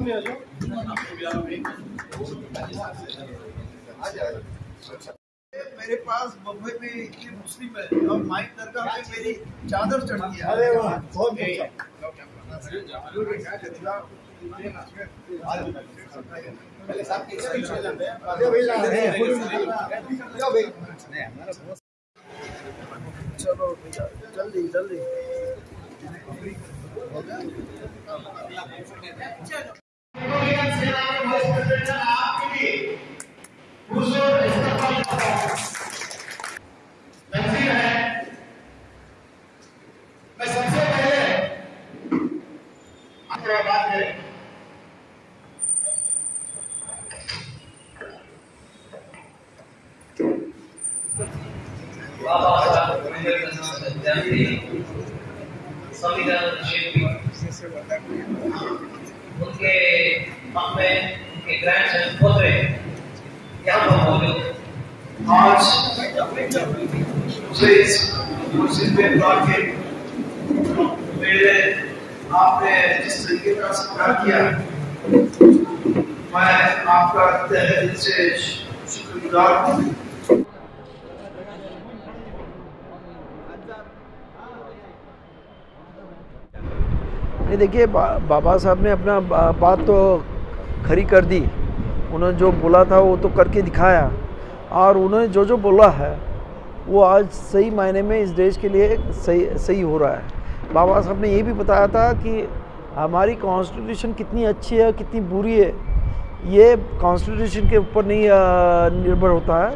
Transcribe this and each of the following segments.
मेरे पास बम्बई में इतने मुस्लिम है और माइक दरगाह में मेरी चादर चढ़ी है। अरे वाह, बहुत चलो भैया जल्दी जल्दी मैं सबसे पहले बात करें संविधान शिल्पी उनके मम्मे उनके ग्रैंडसन पोते यहाँ पर मौजूद आज मुझे इस मुझे के मेरे आपने जिस तरीके का सत्कार किया मैं आपका तहे दिल से शुक्रगुजार हूँ। देखिए बाबा साहब ने अपना बात तो खरी कर दी। उन्होंने जो बोला था वो तो करके दिखाया और उन्होंने जो जो बोला है वो आज सही मायने में इस देश के लिए सही हो रहा है। बाबा साहब ने ये भी बताया था कि हमारी कॉन्स्टिट्यूशन कितनी अच्छी है कितनी बुरी है ये कॉन्स्टिट्यूशन के ऊपर नहीं निर्भर होता है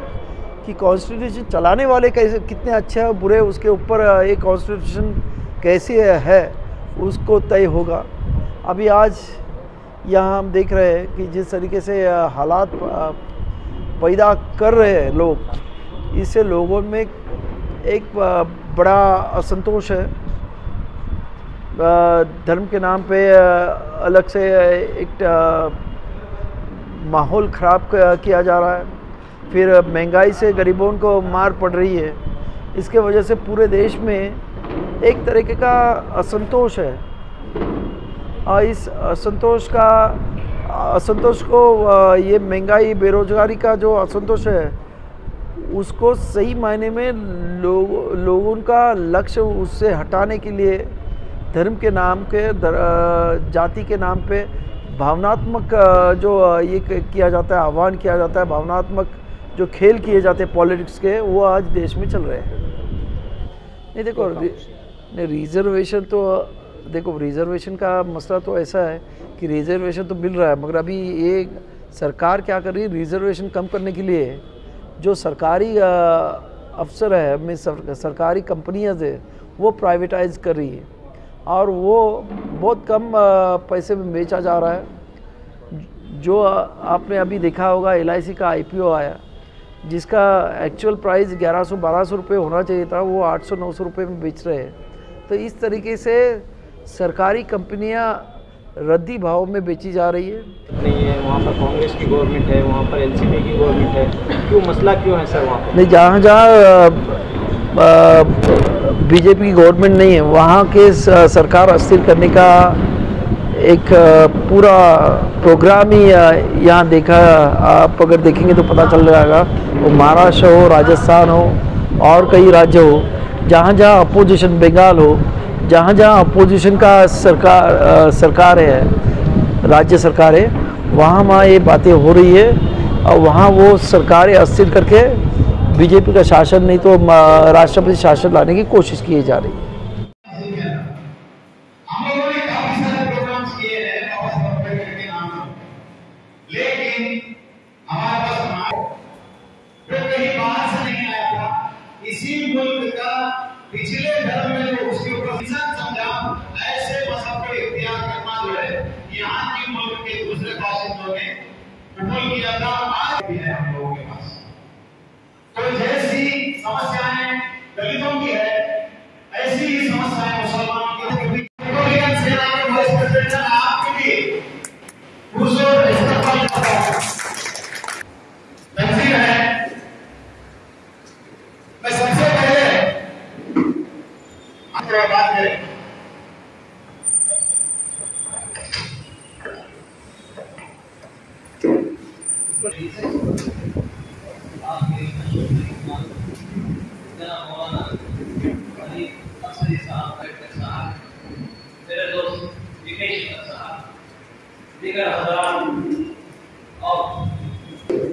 कि कॉन्स्टिट्यूशन चलाने वाले कैसे कितने अच्छे हैं बुरे उसके ऊपर ये कॉन्स्टिट्यूशन कैसे है उसको तय होगा। अभी आज यहाँ हम देख रहे हैं कि जिस तरीके से हालात पैदा कर रहे हैं लोग, इससे लोगों में एक बड़ा असंतोष है। धर्म के नाम पे अलग से एक माहौल ख़राब किया जा रहा है। फिर महंगाई से गरीबों को मार पड़ रही है। इसके वजह से पूरे देश में एक तरीके का असंतोष है और इस असंतोष को ये महंगाई बेरोजगारी का जो असंतोष है उसको सही मायने में लोगों का लक्ष्य उससे हटाने के लिए धर्म के नाम के जाति के नाम पे भावनात्मक जो ये किया जाता है आह्वान किया जाता है भावनात्मक जो खेल किए जाते हैं पॉलिटिक्स के वो आज देश में चल रहे हैं। नहीं देखो रिजर्वेशन तो देखो रिजर्वेशन का मसला तो ऐसा है कि रिजर्वेशन तो मिल रहा है मगर अभी ये सरकार क्या कर रही है रिजर्वेशन कम करने के लिए जो सरकारी अफसर है में सरकारी कंपनियां है वो प्राइवेटाइज कर रही है और वो बहुत कम पैसे में बेचा जा रहा है। जो आपने अभी देखा होगा LIC का IPO आया जिसका एक्चुअल प्राइस 1100-1200 रुपये होना चाहिए था वो 800-900 रुपये में बेच रहे हैं। तो इस तरीके से सरकारी कंपनियां रद्दी भाव में बेची जा रही है। नहीं है वहाँ पर कांग्रेस की गवर्नमेंट है वहाँ पर LCP की गवर्नमेंट है क्यों मसला क्यों है सर वहाँ पर? नहीं जहाँ BJP की गवर्नमेंट नहीं है वहाँ के सरकार अस्थिर करने का एक पूरा प्रोग्राम ही यहाँ देखा आप अगर देखेंगे तो पता चल जाएगा। वो महाराष्ट्र हो राजस्थान हो और कई राज्य हो जहाँ जहाँ अपोजिशन बंगाल हो जहाँ जहाँ अपोजिशन का सरकार है राज्य सरकार है वहाँ ये बातें हो रही है और वहाँ वो सरकारें अस्थिर करके BJP का शासन नहीं तो राष्ट्रपति शासन लाने की कोशिश की जा रही है। इसी मुल्क का पिछले धर्म में जो उसके ऊपर समझा ऐसे मजहब को इख्तियार करना जो है यहाँ के मुल्क के दूसरे बाशिंदों ने कबूल किया था आज भी है हम लोगों के पास। तो जैसी समस्याएं दलितों की है ऐसी ही समस्याएं मुसलमानों की आपके लिए तंजीर है। मैं सबसे पहले बात करें शास्त्री साहब, अम्बेडकर साहब, मेरे दोस्त विकेश साहब, दीगर हजरात और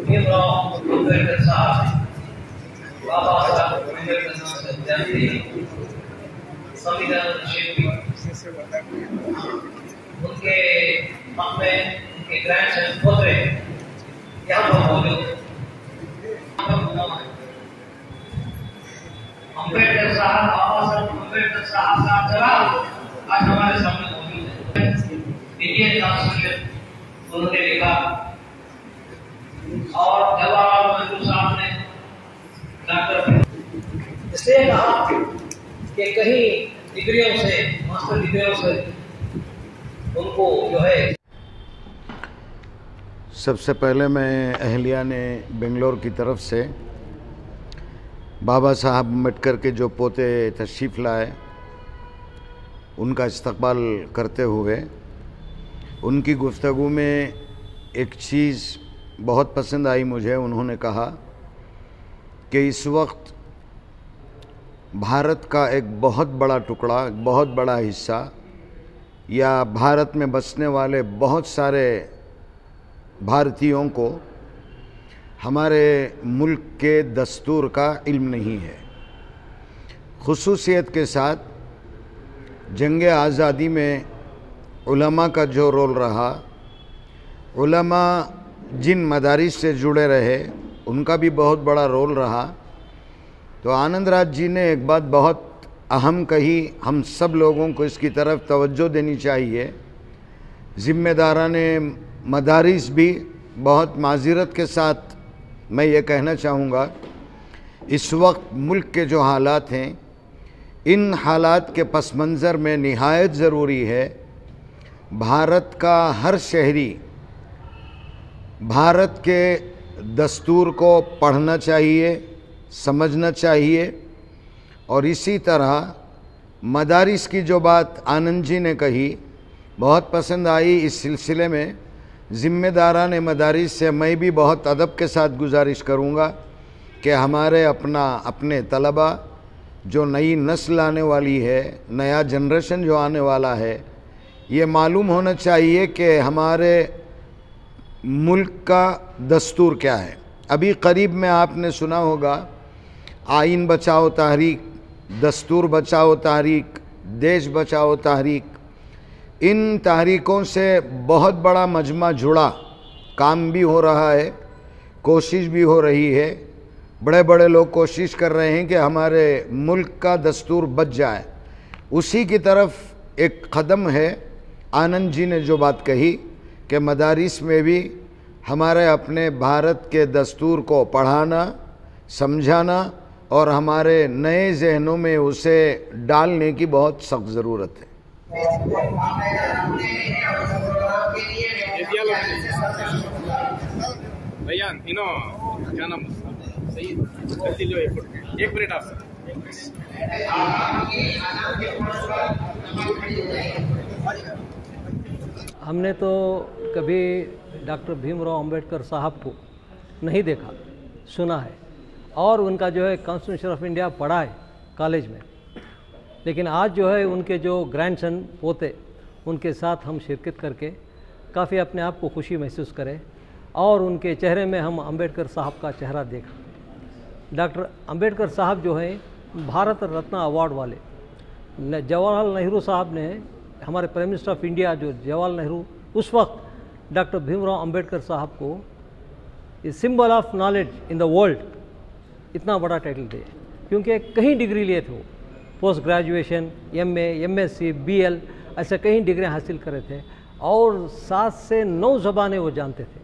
भीमराव अम्बेडकर साहब, बाबा साहब अम्बेडकर साहब से जानते हैं, संविधान शिल्पी, उनके मत में उनके ग्रैंडसन पोते यहाँ पर मौजूद। अम्बेडकर साहब, बाबा साहब अम्बेडकर साहब का जवाब आज हमारे सामने मौजूद है। इंडियन कॉन्स्टिट्यूशन उन्होंने लिखा और जवाहरलाल नेहरू साहब ने डॉक्टर इसलिए कहा कि कहीं डिग्रियों से, मास्टर डिग्रियों से उनको जो है। सबसे पहले मैं अहलिया ने बेंगलोर की तरफ से बाबा साहब अम्बेडकर के जो पोते तशरीफ़ लाए उनका इस्तकबाल करते हुए उनकी गुफ्तगू में एक चीज़ बहुत पसंद आई मुझे। उन्होंने कहा कि इस वक्त भारत का एक बहुत बड़ा टुकड़ा, बहुत बड़ा हिस्सा या भारत में बसने वाले बहुत सारे भारतीयों को हमारे मुल्क के दस्तूर का इल्म नहीं है। खुसूसियत के साथ जंग आज़ादी में उलमा का जो रोल रहा, उलमा जिन मदारिस से जुड़े रहे उनका भी बहुत बड़ा रोल रहा। तो आनंदराज जी ने एक बात बहुत अहम कही, हम सब लोगों को इसकी तरफ तवज्जो देनी चाहिए। ज़िम्मेदाराने मदारिस भी बहुत माज़रत के साथ मैं ये कहना चाहूँगा, इस वक्त मुल्क के जो हालात हैं, इन हालात के पस मंज़र में निहायत ज़रूरी है भारत का हर शहरी भारत के दस्तूर को पढ़ना चाहिए, समझना चाहिए। और इसी तरह मदारिस की जो बात आनंद जी ने कही बहुत पसंद आई। इस सिलसिले में ज़िम्मेदाराने मदारिस से मैं भी बहुत अदब के साथ गुजारिश करूँगा कि हमारे अपने तलबा जो नई नस्ल आने वाली है, नया जनरेशन जो आने वाला है, ये मालूम होना चाहिए कि हमारे मुल्क का दस्तूर क्या है। अभी करीब में आपने सुना होगा आइन बचाओ तहरीक, दस्तूर बचाओ तहरीक, देश बचाओ तहरीक। इन तहरीकों से बहुत बड़ा मजमा जुड़ा, काम भी हो रहा है, कोशिश भी हो रही है। बड़े बड़े लोग कोशिश कर रहे हैं कि हमारे मुल्क का दस्तूर बच जाए। उसी की तरफ एक कदम है आनंद जी ने जो बात कही कि मदारिस में भी हमारे अपने भारत के दस्तूर को पढ़ाना, समझाना और हमारे नए जहनों में उसे डालने की बहुत सख्त ज़रूरत है। भैया इनो क्या नाम सही जल्दी लो, एक मिनट आप सर। हमने तो कभी डॉक्टर भीमराव अंबेडकर साहब को नहीं देखा, सुना है और उनका जो है कॉन्स्टिट्यूशन ऑफ इंडिया पढ़ा है कॉलेज में। लेकिन आज जो है उनके जो ग्रैंडसन पोते, उनके साथ हम शिरकत करके काफ़ी अपने आप को खुशी महसूस करें और उनके चेहरे में हम अंबेडकर साहब का चेहरा देखा। डॉक्टर अंबेडकर साहब जो है भारत रत्न अवार्ड वाले, जवाहरलाल नेहरू साहब ने, हमारे प्राइम मिनिस्टर ऑफ इंडिया जो जवाहरलाल नेहरू, उस वक्त डॉक्टर भीमराव अंबेडकर साहब को symbol of knowledge in the world इतना बड़ा टाइटल दिए, क्योंकि कहीं डिग्री लिए थे वो, post graduation, MA, MSc, BL ऐसे कई डिग्री हासिल करे थे और 7 से 9 ज़बानें वो जानते थे।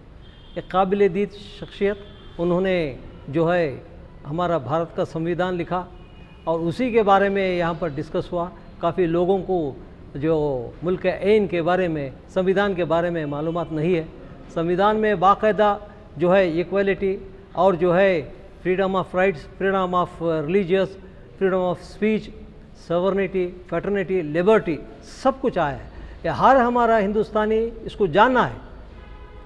एक काबिल दीद शख्सियत। उन्होंने जो है हमारा भारत का संविधान लिखा और उसी के बारे में यहाँ पर डिस्कस हुआ। काफ़ी लोगों को जो मुल्क के आइन के बारे में, संविधान के बारे में मालूमात नहीं है। संविधान में बाकायदा जो है इक्वलिटी और जो है freedom of rights, freedom of religious, freedom of speech, sovereignty, fraternity, liberty सब कुछ आया है। ये हर हमारा हिंदुस्तानी इसको जानना है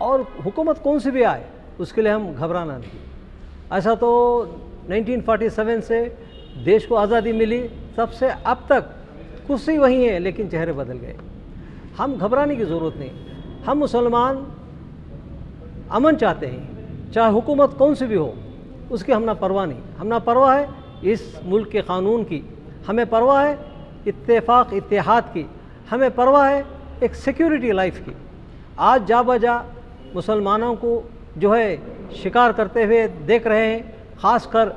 और हुकूमत कौन सी भी आए उसके लिए हम घबराना नहीं। ऐसा तो 1947 से देश को आज़ादी मिली, तब से अब तक कुर्सी वही है, लेकिन चेहरे बदल गए। हम घबराने की ज़रूरत नहीं। हम मुसलमान अमन चाहते हैं, चाहे हुकूमत कौन सी भी हो, उसकी हम ना परवाह नहीं। हम ना परवाह है इस मुल्क के कानून की, हमें परवाह है इत्तेफाक इत्तेहाद की, हमें परवाह है एक सिक्योरिटी लाइफ की। आज जा बजा मुसलमानों को जो है शिकार करते हुए देख रहे हैं, ख़ासकर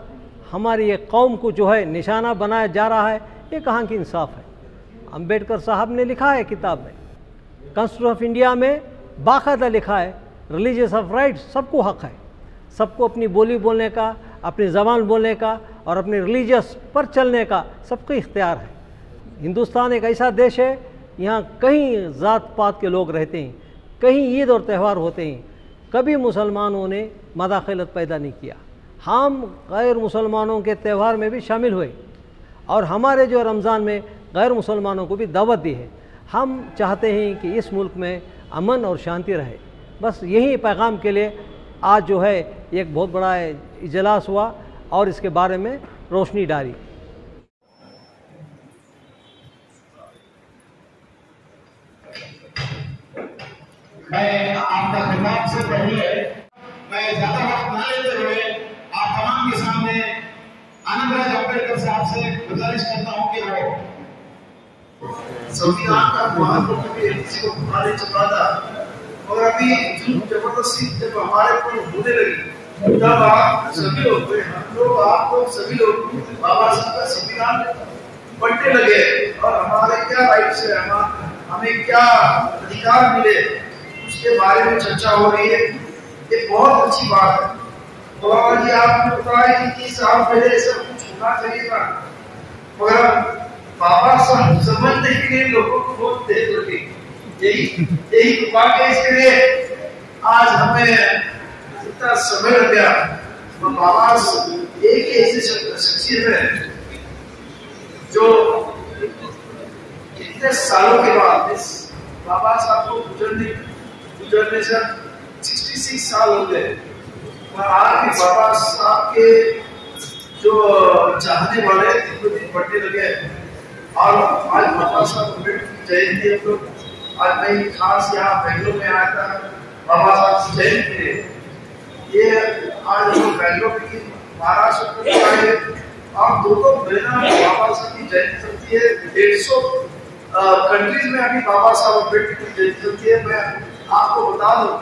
हमारी एक कौम को जो है निशाना बनाया जा रहा है। ये कहाँ की इंसाफ है? अंबेडकर साहब ने लिखा है किताब में, कॉन्स्टिट्यूशन ऑफ इंडिया में बाकायदा लिखा है रिलीजियस ऑफ राइट्स, सबको हक़ है, सबको अपनी बोली बोलने का, अपनी ज़बान बोलने का और अपने रिलीजियस पर चलने का सबको इख्तियार है। हिंदुस्तान एक ऐसा देश है, यहाँ कहीं ज़ात पात के लोग रहते हैं, कहीं ईद और त्यौहार होते हैं, कभी मुसलमानों ने मदाखलत पैदा नहीं किया। हम गैर मुसलमानों के त्यौहार में भी शामिल हुए और हमारे जो रमज़ान में गैर मुसलमानों को भी दावत दी है। हम चाहते हैं कि इस मुल्क में अमन और शांति रहे। बस यही पैगाम के लिए आज जो है एक बहुत बड़ा इजलास हुआ और इसके बारे में रोशनी डाली। मैं आपका खिताब से पहले मैं ज्यादा वक्त न लेते हुए आप तमाम के सामने आनंदराज अम्बेडकर साहब से गुजारिश करता हूं कि वो संविधान का महत्व कभी किसी को पता नहीं चल रहा था, और अभी जबरदस्ती जब हमारे ऊपर होने लगी, तब आप सभी लोग, हम लोग, आप लोग सभी लोग बाबा साहब का संविधान पढ़ने लगे और हमारे क्या राइट्स है, हमें क्या अधिकार मिले, उसके बारे में चर्चा हो रही है। ये बहुत अच्छी बात है। और जी आपने बताया कि 30 साल पहले ऐसा कुछ होना चाहिए था, मगर बाबा साहब समझने के लिए लोगों को बहुत देर लगी। यही कृपा के इसके लिए आज हमें इतना समय लग गया। तो बाबा एक ऐसी शख्सियत है जो इतने सालों के बाद, इस बाबा साहब को गुजरने से 66 साल हो गए, और आज भी बाबा साहब के जो चाहने वाले दिन ब दिन बढ़ने लगे। और आज बाबा साहब अम्बेडकर की जयंती हम लोग, आज मैं खास यहाँ बेंगलोर में आया था बाबा साहब की जयंती के लिए। ये आज हम बेंगलोर की महाराष्ट्र में आए और 2 महीना बाबा साहब की जयंती चलती है। 150 कंट्रीज में अभी बाबा साहब अम्बेडकर की जयंती चलती है। मैं आपको बता दूं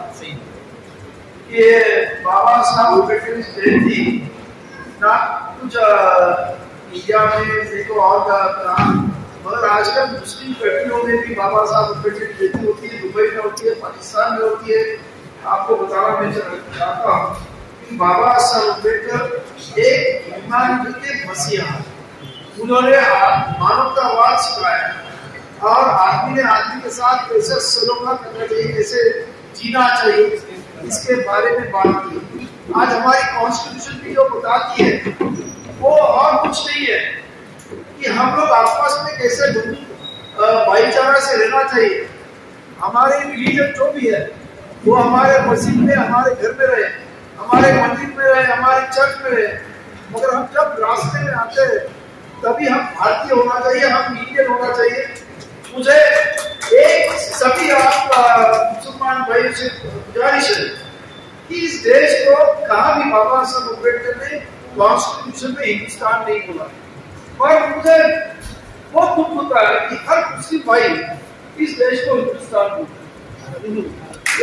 कि बाबा साहब अम्बेडकर की जयंती ना कुछ इंडिया में देखो और कहा, मगर आजकल मुस्लिम कंट्रियों में भी बाबा साहब अम्बेडकर की जयंती होती है। दुबई में होती है, पाकिस्तान में होती है। आपको बताना मैं चाहता हूँ कि बाबा साहब अम्बेडकर एक ह्यूमैनिटी के मसीहा, उन्होंने मानवतावाद सिखाया और आदमी ने आदमी के साथ कैसे सलोखा करना चाहिए, कैसे जीना चाहिए, इसके बारे में बात की। आज हमारी कॉन्स्टिट्यूशन भी जो बताती है वो और कुछ नहीं है कि हम लोग आपस में कैसे भाईचारा से रहना चाहिए। हमारे रिलीजन जो भी है वो हमारे मस्जिद में, हमारे घर में रहे, हमारे मंदिर में रहे, हमारे चर्च में रहे, मगर हम जब रास्ते में आते हैं तभी हम भारतीय होना चाहिए, हम इंडियन होना चाहिए। मुझे एक सभी आप मुसलमान भाइयों से गुजारिश है कि इस देश को कहा भी बाबा साहब अम्बेडकर ने कॉन्स्टिट्यूशन में हिंदुस्तान नहीं बोला, पर मुझे बहुत दुख होता है कि हर मुस्लिम भाई इस देश को हिंदुस्तान बोलते हैं।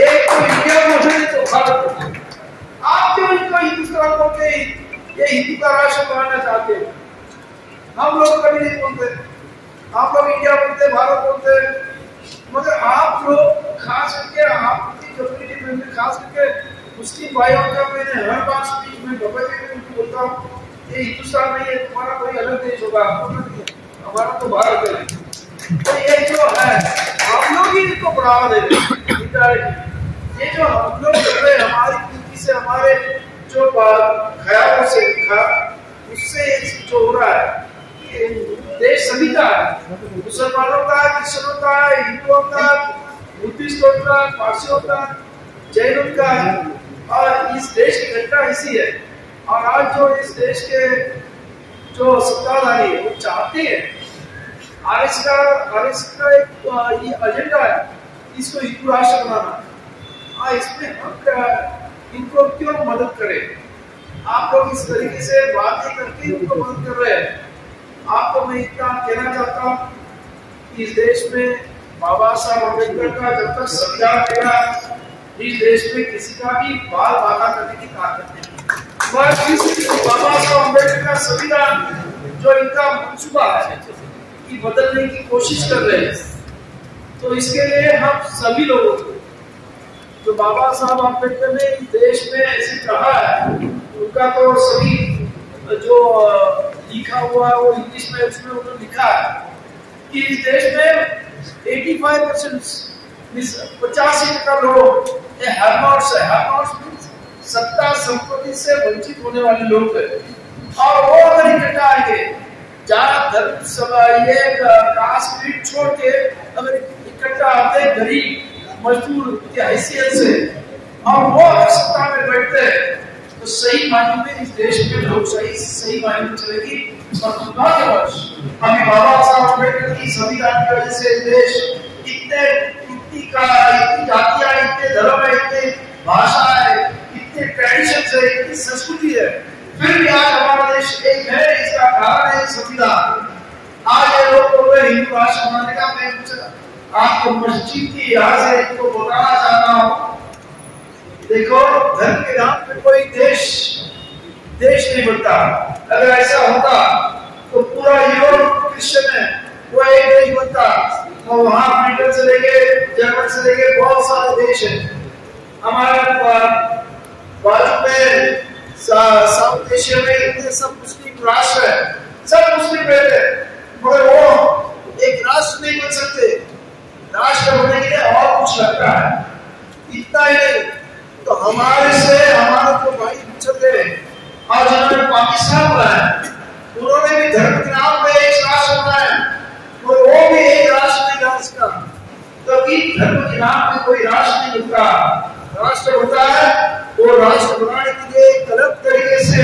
एक तो इंडिया बोलते तो भारत बोलते, आप जो इनको हिंदुस्तान बोलते ये हिंदू का राष्ट्र बनाना चाहते हैं। हम लोग कभी नहीं बोलते, आप लोग इंडिया बोलते, भारत बोलते, मगर आप लोग खास करके आपकी कम्युनिटी में, खास करके मुस्लिम भाइयों का मैंने हर बार स्पीच में बोलता हूँ ये हिंदुस्तान नहीं है, तुम्हारा कोई अलग देश होगा, हमारा तो भारत है। तो ये जो है हम लोग ही इसको बढ़ावा दे रहे हैं। ये जो हम लोग कर रहे हैं हमारी नीति से, हमारे जो ख्यालों से, उससे जो हो रहा है देश सभी का है, मुसलमानों का, क्रिश्चियनों का, हिंदुओं का, बुद्धिस्टों का, पारसियों का, जैनों का है। और इस देश की घटना ऐसी है। और आज जो इस देश के जो सत्ताधारी है वो चाहते हैं आरएस का एक ये एजेंडा है, इसको हिंदू राष्ट्र बनाना। इसमें हम इनको क्यों मदद करें? आप लोग इस तरीके से बातें करके इनको मदद कर रहे हैं। आपको मैं इतना कहना चाहता हूँ कि इस देश में बाबा साहब अम्बेडकर का जब तक संविधान रहेगा, इस देश में किसी का भी बाल बाधा करने की ताकत नहीं। बाबा साहब अम्बेडकर का संविधान जो इनका मंसूबा है कि बदलने की कोशिश कर रहे हैं, तो इसके लिए हम सभी लोगों को, जो बाबा साहब अम्बेडकर ने इस देश में ऐसे कहा है, उनका तो सभी जो लिखा हुआ है वो इंग्लिश में उसमें उन्होंने लिखा है कि इस देश में 85% 85% लोग हैवनॉट्स है। हैवनॉट्स मींस सत्ता संपत्ति से वंचित होने वाले लोग हैं, और वो अगर इकट्ठा आएंगे, जहाँ धर्म सभा ये कास्ट क्रीड छोड़ के अगर इकट्ठा आते गरीब मजदूर की हैसियत से, और वो अगर सत्ता में बैठते हैं, तो सही मायने में इस देश में लोकशाही सही मायने में चलेगी। और दुर्भाग्यवश हमें बाबा साहब अम्बेडकर की संविधान की वजह से देश इतनी जातियां, इतने धर्म है, इतने भाषा है, इतने ट्रेडिशन है, इतनी संस्कृति है, फिर भी आज हमारा देश एक है। इसका कारण है संविधान। आज ये लोग बोल रहे हिंदू राष्ट्र बनाने का, मैं आपको मस्जिद की यहाँ से इनको बताना चाहता हूँ, देखो धर्म के नाम पे कोई देश नहीं बनता। अगर ऐसा होता तो पूरा यूरोप क्रिश्चियन है, वो एक देश बनता, और वहां ब्रिटेन से लेके जर्मन से लेके बहुत सारे देश हैं। हमारे बाजू में साउथ एशिया में इतने सब मुस्लिम राष्ट्र है, सब मुस्लिम रहते हैं, मगर वो एक राष्ट्र नहीं बन सकते। राष्ट्र बनने के लिए और कुछ लगता है। इतना ही नहीं तो हमारे जो भाई पिछड़ गए और जिन्होंने पाकिस्तान बनाया, उन्होंने भी धर्म के नाम पे एक राष्ट्र बनाया, और वो भी एक राष्ट्र नहीं रहा इसका। क्योंकि धर्म के नाम पे कोई राष्ट्र नहीं बनता। राष्ट्र होता है वो राष्ट्र बनाने के लिए एक अलग तरीके से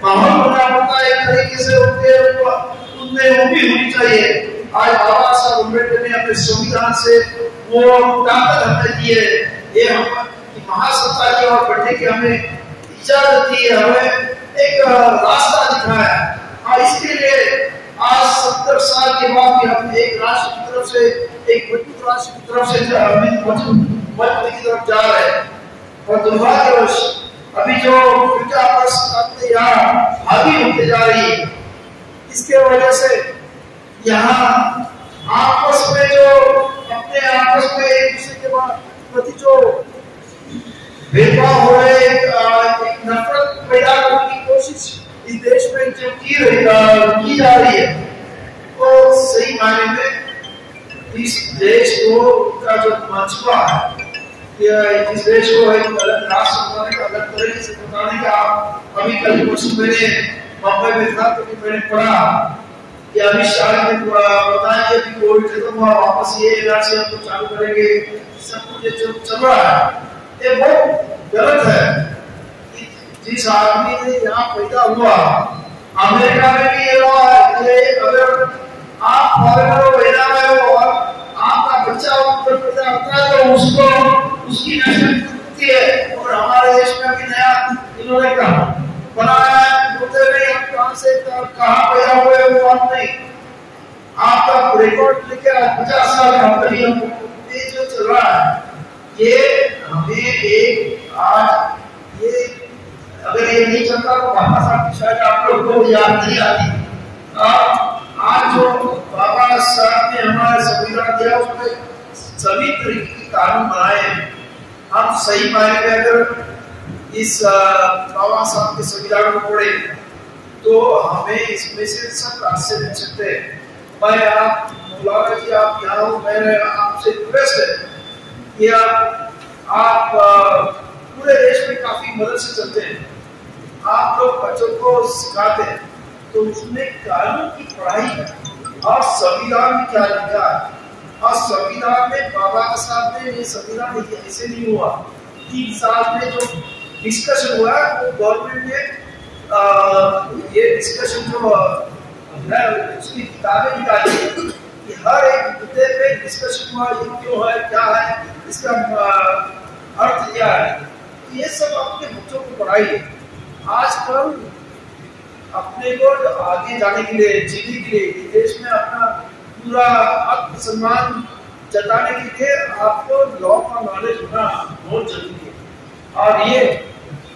माहौल बनाना पड़ता है, एक तरीके से उनमें वो भी होनी चाहिए। आज बाबा साहब अम्बेडकर ने अपने संविधान से वो ताकत हमें दी है, ये हम महासत्ता की ओर बढ़ने की हमें इजाजत दी है, हमें एक रास्ता दिखाया है। और इसके लिए आज 70 साल के बाद भी हम एक राष्ट्र की तरफ से, एक मजबूत राष्ट्र की तरफ से मजबूती की तरफ जा रहे हैं। और दुर्भाग्यवश अभी जो फिरका आपस यहाँ हावी होते जा रही है, इसके वजह से यहाँ आपस में जो अपने आपस में एक दूसरे के प्रति जो भेदभाव हो रहे, एक नफरत पैदा करने की कोशिश इस देश में जो की जा रही है, तो सही मायने में इस देश को का जो मंसूबा है, इस देश को एक अलग राष्ट्र बनाने का, अलग तरीके से बनाने का, अभी कल कुछ मैंने बम्बई में था तो मैंने पढ़ा कि अमित शाह ने बताया कि अभी कोविड खत्म हुआ, वापस ये इलाज हम लोग चालू करेंगे। सब कुछ जो चल रहा है ये बहुत गलत है। जिस आदमी ने यहाँ पैदा हुआ, अमेरिका में भी ये हुआ है, अगर आप फॉरेनर हो, पैदा हुए हो और आपका बच्चा उधर पैदा होता है तो उसको उसकी नेशनलिटी है। और हमारे देश में भी नया इन्होंने कहा बनाया है, बोलते नहीं हम कहाँ से कहाँ पैदा हुए वो बात नहीं, आपका रिकॉर्ड लेके 50 साल का ये जो चल रहा है, ये हमें एक आज ये अगर ये नहीं चलता तो बाबा साहब की शायद आप लोग को याद नहीं आती। आज जो बाबा साहब ने हमारा संविधान दिया उसमें सभी तरीके के कानून बनाए हैं। हम सही मायने में अगर इस बाबा साहब के संविधान को पढ़े तो हमें इसमें से सब रास्ते मिल सकते हैं। मैं आप मौलाना जी आप यहाँ हो, मैं आपसे रिक्वेस्ट है कि आप पूरे देश में काफी मदद से चलते हैं, आप लोग बच्चों को सिखाते हैं, तो उसमें कानून की पढ़ाई है और संविधान में क्या लिखा है। और संविधान में बाबा साहब ने ये संविधान ऐसे नहीं हुआ, 3 साल में जो डिस्कशन हुआ वो गवर्नमेंट ने ये डिस्कशन जो है उसकी किताबें निकाली कि हर एक मुद्दे पे डिस्कशन हुआ, ये क्यों है, क्या है, इसका अर्थ क्या है। ये सब अपने बच्चों को पढ़ाइए। आजकल अपने को आगे जाने के लिए, जीने के लिए, देश में अपना पूरा आत्मसम्मान जताने के लिए आपको लॉ का नॉलेज होना बहुत जरूरी है। और ये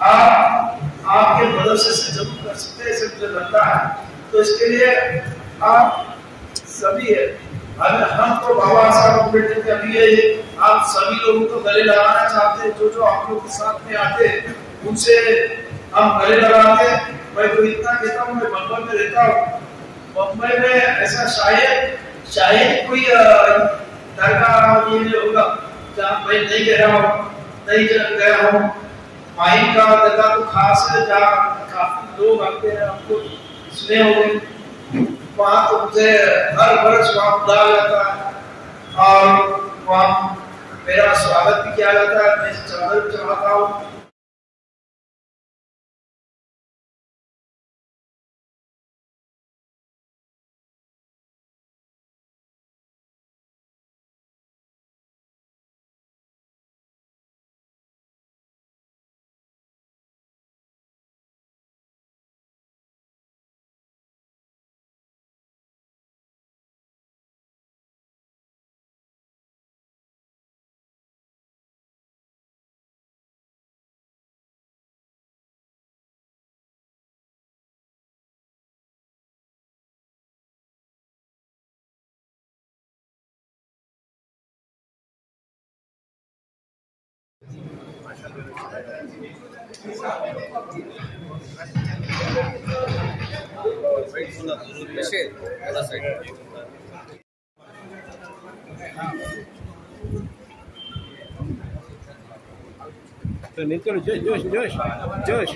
आप आपके मदरसे से जरूर कर सकते हैं, ऐसे मुझे लगता है। तो इसके लिए आप सभी हम तो बाबा साहब अम्बेडकर के अभी आप सभी लोगों को गले लगाना चाहते हैं। जो आप लोग के साथ में आते उनसे हम गले लगाते। मैं तो इतना कहता हूँ, मैं बम्बई में रहता हूँ, बम्बई में ऐसा शायद कोई दरगाह ये होगा जहाँ मैं नहीं गया हूँ, नहीं गया हूँ। माइन का दरगाह तो खास है जहाँ काफी लोग आते हैं, आपको सुने होंगे। वहाँ तो मुझे हर वर्ष वहाँ बुलाया जाता है और वहाँ मेरा स्वागत भी किया जाता है। मैं चादर चढ़ाता हूँ। जोश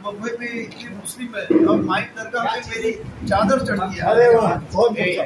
मुंबई में इतने मुस्लिम है और माइक दरगाह पे मेरी चादर चढ़ी है। अरे वाह, बहुत अच्छा।